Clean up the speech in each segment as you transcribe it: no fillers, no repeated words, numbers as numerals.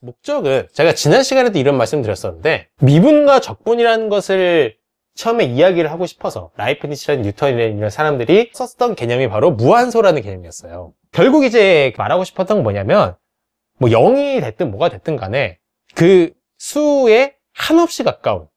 목적은 제가 지난 시간에도 이런 말씀 드렸었는데 미분과 적분이라는 것을 처음에 이야기를 하고 싶어서 라이프니츠라는 뉴턴이라는 사람들이 썼던 개념이 바로 무한소라는 개념이었어요. 결국 이제 말하고 싶었던 건 뭐냐면 뭐 0이 됐든 뭐가 됐든 간에 그 수에 한없이 가까운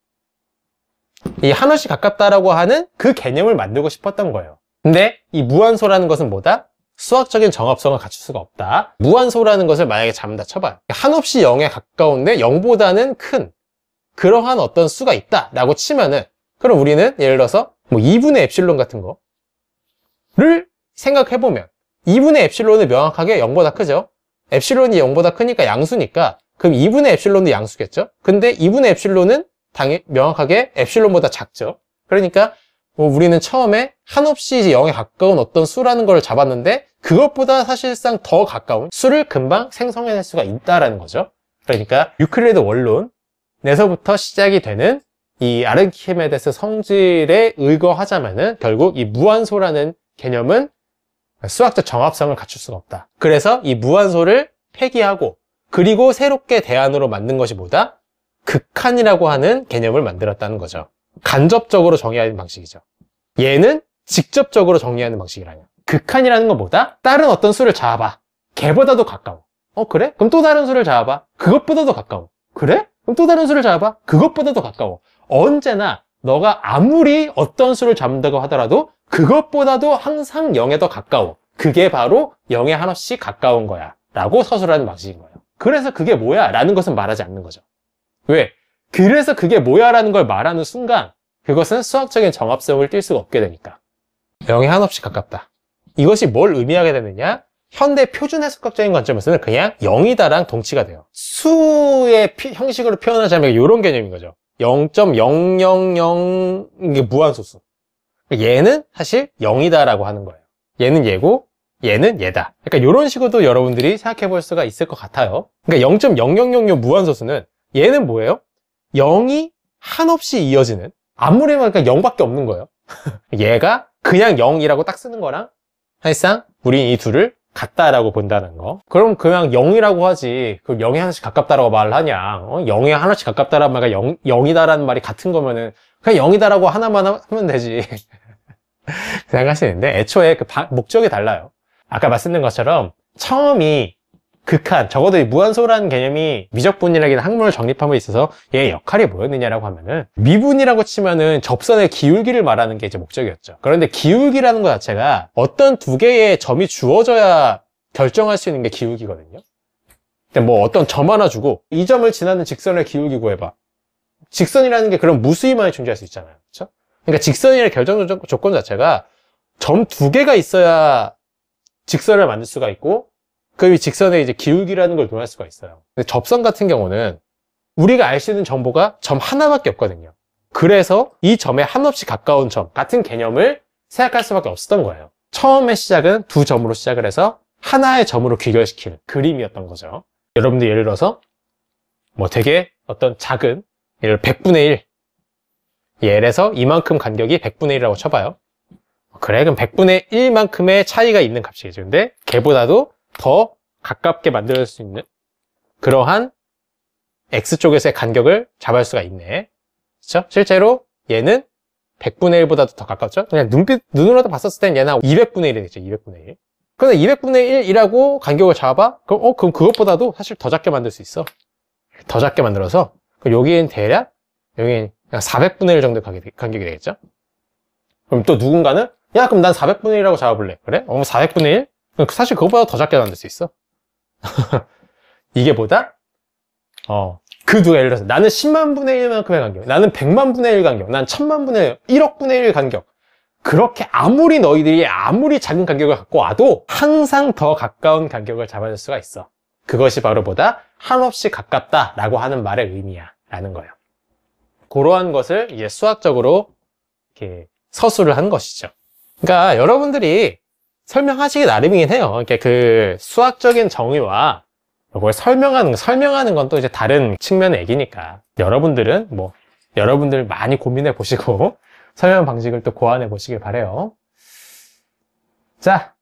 이 한없이 가깝다라고 하는 그 개념을 만들고 싶었던 거예요. 근데 이 무한소라는 것은 뭐다? 수학적인 정합성을 갖출 수가 없다. 무한소라는 것을 만약에 잡는다 쳐봐요. 한없이 0에 가까운데 0보다는 큰 그러한 어떤 수가 있다라고 치면은 그럼 우리는 예를 들어서 뭐 2분의 엡실론 같은 거를 생각해보면 2분의 엡실론은 명확하게 0보다 크죠. 엡실론이 0보다 크니까 양수니까 그럼 2분의 엡실론도 양수겠죠. 근데 2분의 엡실론은 당연히 명확하게 엡실론보다 작죠. 그러니까 뭐 우리는 처음에 한없이 0에 가까운 어떤 수라는 걸 잡았는데 그것보다 사실상 더 가까운 수를 금방 생성해낼 수가 있다라는 거죠. 그러니까 유클리드 원론에서부터 시작이 되는 이 아르키메데스 성질에 의거하자면은 결국 이 무한소라는 개념은 수학적 정합성을 갖출 수가 없다. 그래서 이 무한소를 폐기하고 그리고 새롭게 대안으로 만든 것이 뭐다? 극한이라고 하는 개념을 만들었다는 거죠. 간접적으로 정의하는 방식이죠. 얘는 직접적으로 정의하는 방식이라뇨. 극한이라는 건 뭐다? 다른 어떤 수를 잡아봐. 걔보다도 가까워. 그래? 그럼 또 다른 수를 잡아봐. 그것보다도 가까워. 그래? 그럼 또 다른 수를 잡아봐. 그것보다도 가까워. 언제나 너가 아무리 어떤 수를 잡는다고 하더라도 그것보다도 항상 0에 더 가까워. 그게 바로 0에 한없이 가까운 거야 라고 서술하는 방식인 거예요. 그래서 그게 뭐야? 라는 것은 말하지 않는 거죠. 왜? 그래서 그게 뭐야? 라는 걸 말하는 순간 그것은 수학적인 정합성을 띌 수가 없게 되니까 0에 한없이 가깝다. 이것이 뭘 의미하게 되느냐? 현대 표준 해석학적인 관점에서는 그냥 0이다랑 동치가 돼요. 수의 형식으로 표현하자면 이런 개념인 거죠. 0.000 이게 무한소수. 얘는 사실 0이다라고 하는 거예요. 얘는 얘고 얘는 얘다. 그러니까 이런 식으로도 여러분들이 생각해 볼 수가 있을 것 같아요. 그러니까 0.0000 무한소수는 얘는 뭐예요? 0이 한없이 이어지는 아무리 말하니까 0밖에 없는 거예요. 얘가 그냥 0이라고 딱 쓰는 거랑 사실상 우린 이 둘을 같다라고 본다는 거. 그럼 그냥 0이라고 하지. 그럼 0에 하나씩 가깝다라고 말을 하냐. 0에 하나씩 가깝다라는 말과 0이다라는 말이 같은 거면은 그냥 0이다라고 하나만 하면 되지. 생각하시는데 애초에 그 목적이 달라요. 아까 말씀드린 것처럼 처음이 극한, 적어도 이 무한소라는 개념이 미적분이라는 학문을 정립함에 있어서 얘의 역할이 뭐였느냐라고 하면은 미분이라고 치면은 접선의 기울기를 말하는 게 이제 목적이었죠. 그런데 기울기라는 것 자체가 어떤 두 개의 점이 주어져야 결정할 수 있는 게 기울기거든요. 근데 뭐 어떤 점 하나 주고 이 점을 지나는 직선의 기울기 구해봐. 직선이라는 게 그런 무수히만이 존재할 수 있잖아요. 그렇죠? 그러니까 직선이라는 결정 조건 자체가 점 두 개가 있어야 직선을 만들 수가 있고 그 직선의 이제 기울기라는 걸 논할 수가 있어요. 근데 접선 같은 경우는 우리가 알 수 있는 정보가 점 하나밖에 없거든요. 그래서 이 점에 한없이 가까운 점 같은 개념을 생각할 수밖에 없었던 거예요. 처음의 시작은 두 점으로 시작을 해서 하나의 점으로 귀결시키는 그림이었던 거죠. 여러분들 예를 들어서 뭐 되게 어떤 작은 예를 들어 100분의 1 얘에서 이만큼 간격이 100분의 1이라고 쳐봐요. 그래 그럼 100분의 1만큼의 차이가 있는 값이겠죠. 근데 걔보다도 더 가깝게 만들 수 있는 그러한 X쪽에서의 간격을 잡을 수가 있네. 그렇죠? 실제로 얘는 100분의 1보다도 더 가깝죠? 그냥 눈으로도 봤었을 땐 얘는 200분의 1이 되겠죠. 200분의 1. 근데 200분의 1이라고 간격을 잡아봐? 그럼 그것보다도 사실 더 작게 만들 수 있어. 더 작게 만들어서 그럼 여기엔 대략 여기엔 400분의 1 정도 간격이 되겠죠? 그럼 또 누군가는 야 그럼 난 400분의 1이라고 잡아볼래. 그래? 400분의 1? 사실 그것보다 더 작게 만들 수 있어. 이게 뭐다? 그 누가 예를 들어서 나는 10만 분의 1만큼의 간격, 나는 100만 분의 1 간격, 난 1000만 분의 1, 1억 분의 1 간격. 그렇게 아무리 너희들이 아무리 작은 간격을 갖고 와도 항상 더 가까운 간격을 잡아줄 수가 있어. 그것이 바로 뭐다? 한없이 가깝다라고 하는 말의 의미야 라는 거예요. 그러한 것을 이제 수학적으로 이렇게 서술을 한 것이죠. 그러니까 여러분들이 설명하시기 나름이긴 해요. 그러니까 그 수학적인 정의와 이걸 설명하는 건 또 이제 다른 측면의 얘기니까 여러분들은 뭐 여러분들 많이 고민해 보시고 설명 방식을 또 고안해 보시길 바래요. 자,